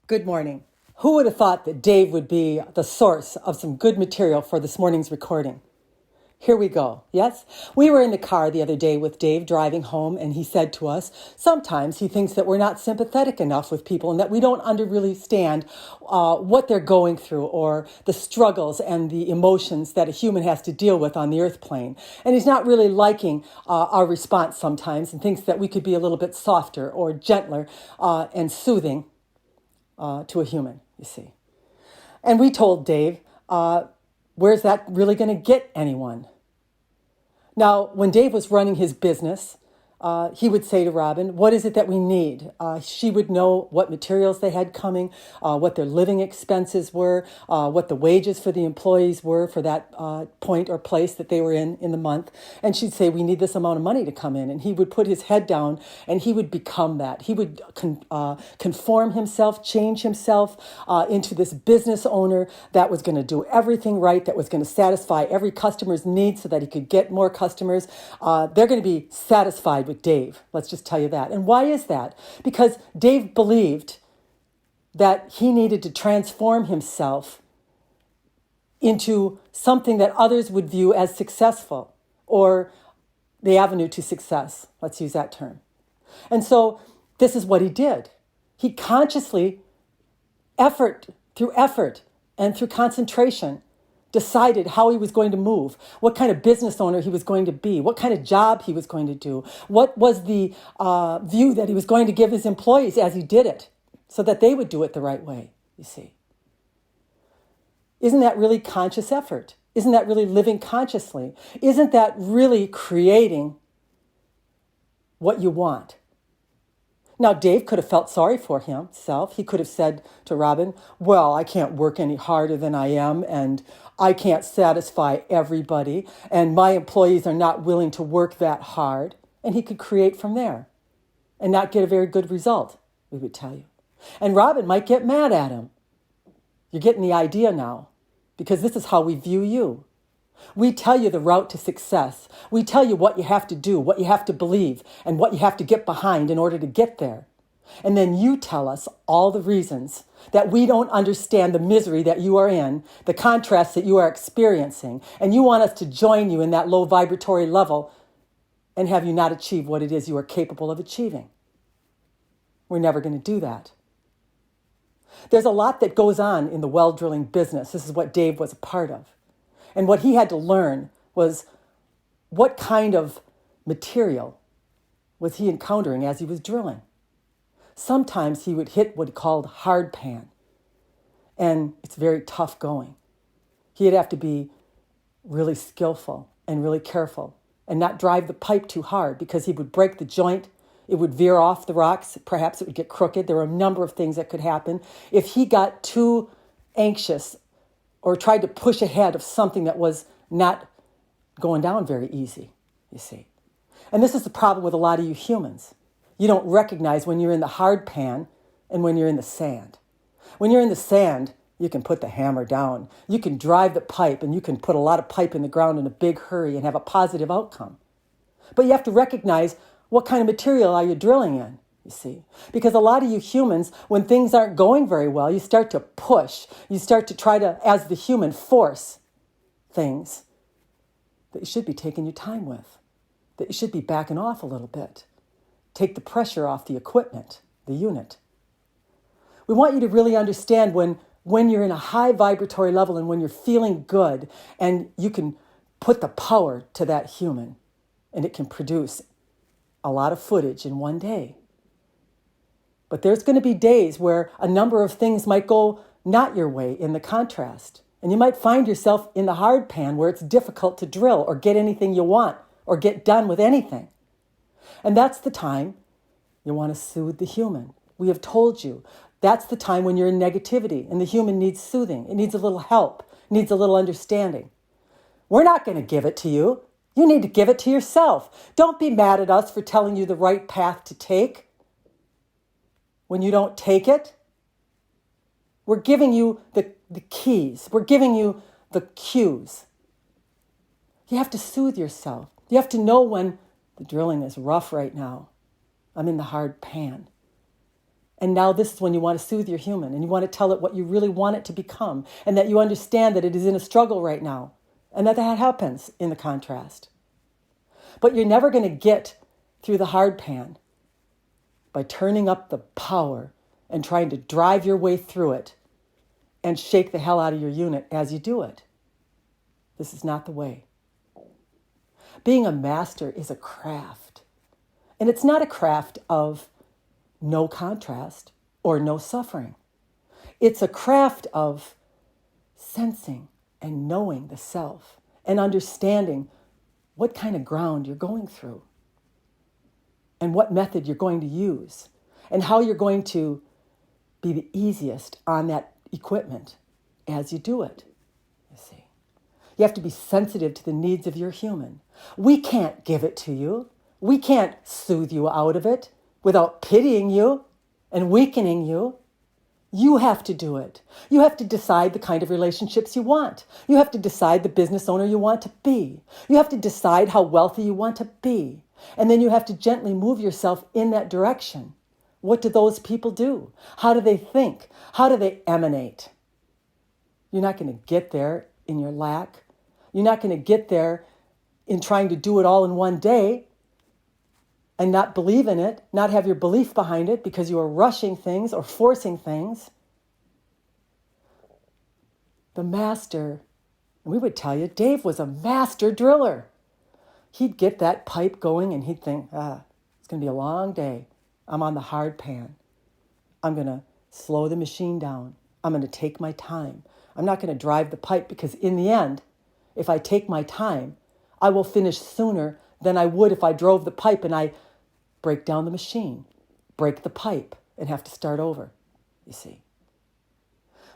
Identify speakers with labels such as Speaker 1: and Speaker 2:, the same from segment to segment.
Speaker 1: Good morning. Who would have thought that Dave would be the source of some good material for this morning's recording? Here we go. Yes? We were in the car the other day with Dave driving home, and he said to us, sometimes he thinks that we're not sympathetic enough with people and that we don't really stand what they're going through or the struggles and the emotions that a human has to deal with on the earth plane. And he's not really liking our response sometimes and thinks that we could be a little bit softer or gentler and soothing to a human, you see. And we told Dave, where's that really going to get anyone? Now, when Dave was running his business, he would say to Robin, what is it that we need? She would know what materials they had coming, what their living expenses were, what the wages for the employees were for that point or place that they were in the month. And she'd say, we need this amount of money to come in. And he would put his head down and he would become that. He would conform himself, change himself into this business owner that was going to do everything right, that was going to satisfy every customer's needs so that he could get more customers. They're going to be satisfied with Dave. Let's just tell you that. And why is that? Because Dave believed that he needed to transform himself into something that others would view as successful or the avenue to success. Let's use that term. And so this is what he did. He consciously, through effort and through concentration, decided how he was going to move, what kind of business owner he was going to be, what kind of job he was going to do, what was the view that he was going to give his employees as he did it, so that they would do it the right way, you see. Isn't that really conscious effort? Isn't that really living consciously? Isn't that really creating what you want? Now, Dave could have felt sorry for himself. He could have said to Robin, well, I can't work any harder than I am, and I can't satisfy everybody, and my employees are not willing to work that hard. And he could create from there and not get a very good result, we would tell you. And Robin might get mad at him. You're getting the idea now, because this is how we view you. We tell you the route to success. We tell you what you have to do, what you have to believe, and what you have to get behind in order to get there. And then you tell us all the reasons that we don't understand the misery that you are in, the contrast that you are experiencing, and you want us to join you in that low vibratory level and have you not achieve what it is you are capable of achieving. We're never going to do that. There's a lot that goes on in the well drilling business. This is what Dave was a part of. And what he had to learn was what kind of material was he encountering as he was drilling. Sometimes he would hit what he called hard pan, and it's very tough going. He'd have to be really skillful and really careful and not drive the pipe too hard because he would break the joint. It would veer off the rocks. Perhaps it would get crooked. There were a number of things that could happen. If he got too anxious or tried to push ahead of something that was not going down very easy, you see. And this is the problem with a lot of you humans. You don't recognize when you're in the hard pan and when you're in the sand. When you're in the sand, you can put the hammer down. You can drive the pipe and you can put a lot of pipe in the ground in a big hurry and have a positive outcome. But you have to recognize what kind of material are you drilling in, you see. Because a lot of you humans, when things aren't going very well, you start to push. You start to try to, as the human, force things that you should be taking your time with, that you should be backing off a little bit. Take the pressure off the equipment, the unit. We want you to really understand when you're in a high vibratory level and when you're feeling good and you can put the power to that human and it can produce a lot of footage in one day. But there's going to be days where a number of things might go not your way in the contrast. And you might find yourself in the hard pan where it's difficult to drill or get anything you want or get done with anything. And that's the time you want to soothe the human. We have told you that's the time when you're in negativity and the human needs soothing. It needs a little help, needs a little understanding. We're not going to give it to you. You need to give it to yourself. Don't be mad at us for telling you the right path to take. When you don't take it, we're giving you the keys. We're giving you the cues. You have to soothe yourself. You have to know when the drilling is rough right now. I'm in the hard pan. And now this is when you want to soothe your human and you want to tell it what you really want it to become and that you understand that it is in a struggle right now and that happens in the contrast. But you're never going to get through the hard pan by turning up the power and trying to drive your way through it and shake the hell out of your unit as you do it. This is not the way. Being a master is a craft. And it's not a craft of no contrast or no suffering. It's a craft of sensing and knowing the self and understanding what kind of ground you're going through and what method you're going to use and how you're going to be the easiest on that equipment as you do it, you see. You have to be sensitive to the needs of your human. We can't give it to you. We can't soothe you out of it without pitying you and weakening you. You have to do it. You have to decide the kind of relationships you want. You have to decide the business owner you want to be. You have to decide how wealthy you want to be. And then you have to gently move yourself in that direction. What do those people do? How do they think? How do they emanate? You're not going to get there in your lack. You're not going to get there in trying to do it all in one day and not believe in it, not have your belief behind it because you are rushing things or forcing things. The master, and we would tell you, Dave was a master driller. He'd get that pipe going and he'd think, it's going to be a long day. I'm on the hard pan. I'm going to slow the machine down. I'm going to take my time. I'm not going to drive the pipe because in the end, if I take my time, I will finish sooner than I would if I drove the pipe and I break down the machine, break the pipe, and have to start over, you see.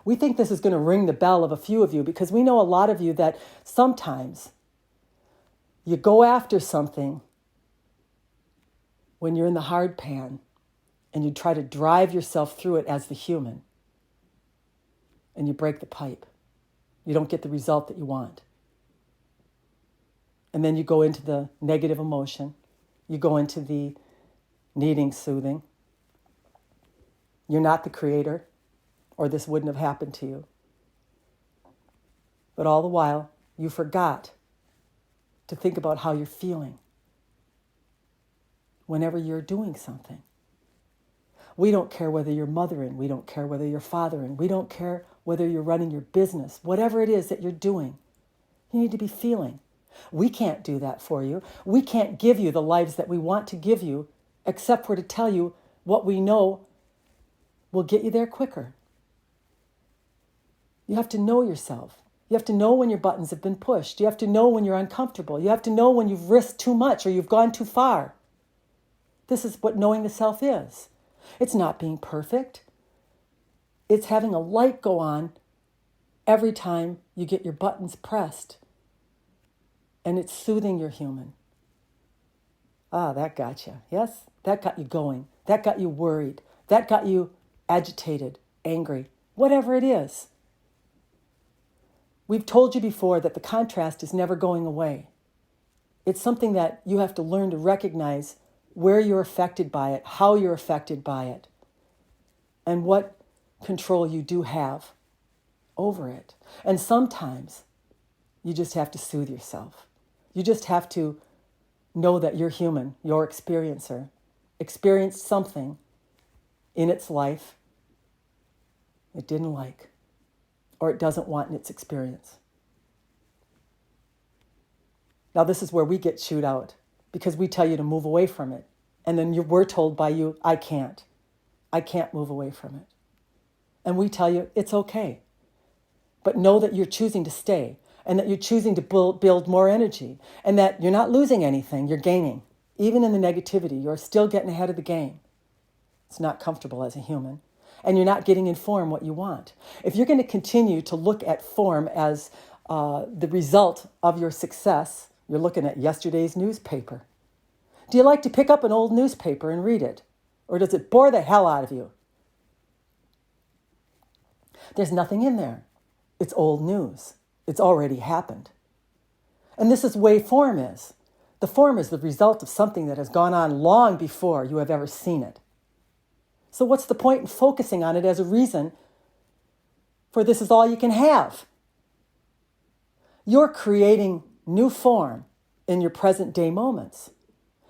Speaker 1: We think this is going to ring the bell of a few of you because we know a lot of you that sometimes you go after something when you're in the hard pan and you try to drive yourself through it as the human and you break the pipe. You don't get the result that you want. And then you go into the negative emotion. You go into the needing soothing. You're not the creator, or this wouldn't have happened to you. But all the while, you forgot to think about how you're feeling whenever you're doing something. We don't care whether you're mothering. We don't care whether you're fathering. We don't care whether you're running your business. Whatever it is that you're doing, you need to be feeling. We can't do that for you. We can't give you the lives that we want to give you, except for to tell you what we know will get you there quicker. You have to know yourself. You have to know when your buttons have been pushed. You have to know when you're uncomfortable. You have to know when you've risked too much or you've gone too far. This is what knowing the self is. It's not being perfect. It's having a light go on every time you get your buttons pressed. And it's soothing your human. That got you. Yes, that got you going. That got you worried. That got you agitated, angry, whatever it is. We've told you before that the contrast is never going away. It's something that you have to learn to recognize where you're affected by it, how you're affected by it, and what control you do have over it. And sometimes you just have to soothe yourself. You just have to know that you're human, your experiencer, experienced something in its life it didn't like, or it doesn't want in its experience. Now, this is where we get chewed out because we tell you to move away from it. And then we're told by you, I can't move away from it. And we tell you, it's okay. But know that you're choosing to stay and that you're choosing to build more energy and that you're not losing anything, you're gaining. Even in the negativity, you're still getting ahead of the game. It's not comfortable as a human. And you're not getting in form what you want. If you're going to continue to look at form as the result of your success, you're looking at yesterday's newspaper. Do you like to pick up an old newspaper and read it? Or does it bore the hell out of you? There's nothing in there. It's old news. It's already happened. And this is the way form is. The form is the result of something that has gone on long before you have ever seen it. So what's the point in focusing on it as a reason for this is all you can have? You're creating new form in your present day moments.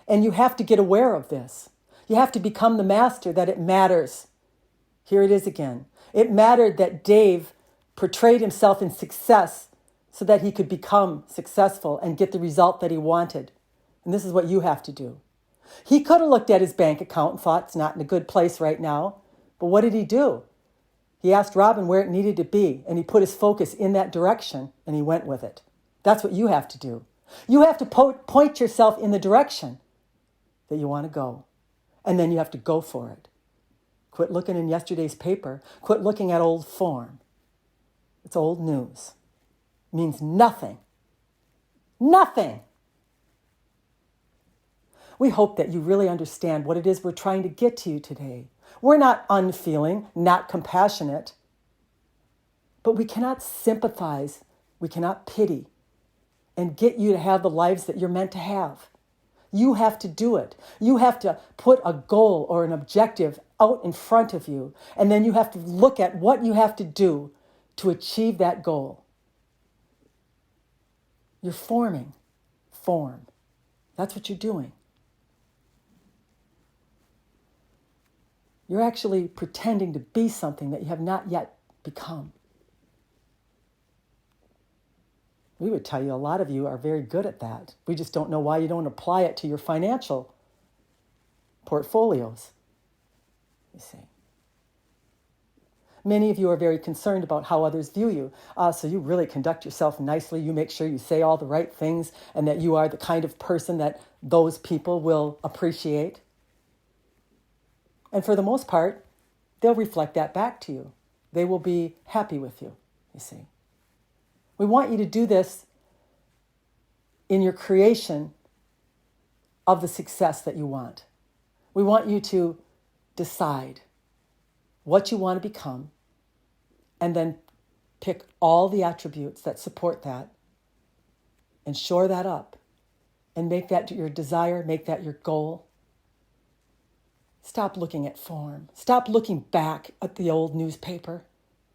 Speaker 1: And you have to get aware of this. You have to become the master that it matters. Here it is again. It mattered that Dave portrayed himself in success so that he could become successful and get the result that he wanted. And this is what you have to do. He could have looked at his bank account and thought it's not in a good place right now. But what did he do? He asked Robin where it needed to be, and he put his focus in that direction, and he went with it. That's what you have to do. You have to point yourself in the direction that you want to go, and then you have to go for it. Quit looking in yesterday's paper. Quit looking at old form. It's old news. It means nothing. Nothing. We hope that you really understand what it is we're trying to get to you today. We're not unfeeling, not compassionate, but we cannot sympathize, we cannot pity, and get you to have the lives that you're meant to have. You have to do it. You have to put a goal or an objective out in front of you, and then you have to look at what you have to do to achieve that goal. You're forming form. That's what you're doing. You're actually pretending to be something that you have not yet become. We would tell you a lot of you are very good at that. We just don't know why you don't apply it to your financial portfolios, you see. Many of you are very concerned about how others view you. So you really conduct yourself nicely. You make sure you say all the right things and that you are the kind of person that those people will appreciate. And for the most part, they'll reflect that back to you. They will be happy with you, you see. We want you to do this in your creation of the success that you want. We want you to decide what you want to become and then pick all the attributes that support that and shore that up and make that your desire, make that your goal. Stop looking at form. Stop looking back at the old newspaper.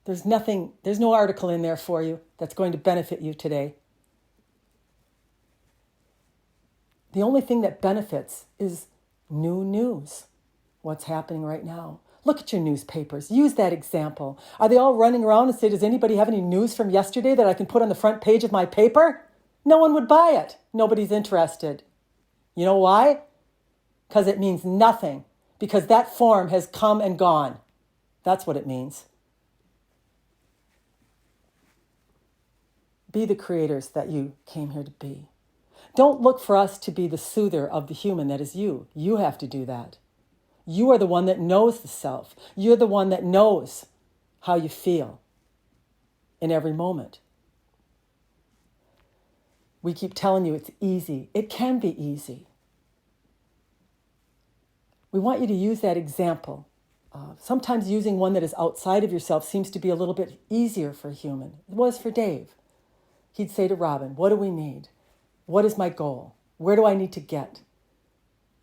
Speaker 1: There's no article in there for you that's going to benefit you today. The only thing that benefits is new news. What's happening right now? Look at your newspapers. Use that example. Are they all running around and say, does anybody have any news from yesterday that I can put on the front page of my paper? No one would buy it. Nobody's interested. You know why? Because it means nothing. Because that form has come and gone. That's what it means. Be the creators that you came here to be. Don't look for us to be the soother of the human that is you. You have to do that. You are the one that knows the self. You're the one that knows how you feel in every moment. We keep telling you it's easy. It can be easy. We want you to use that example. Sometimes using one that is outside of yourself seems to be a little bit easier for a human. It was for Dave. He'd say to Robin, what do we need? What is my goal? Where do I need to get?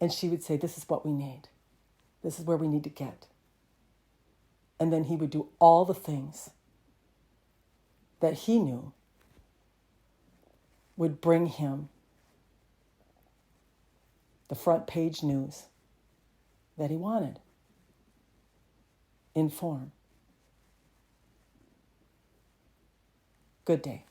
Speaker 1: And she would say, this is what we need. This is where we need to get. And then he would do all the things that he knew would bring him the front page news that he wanted in form. Good day.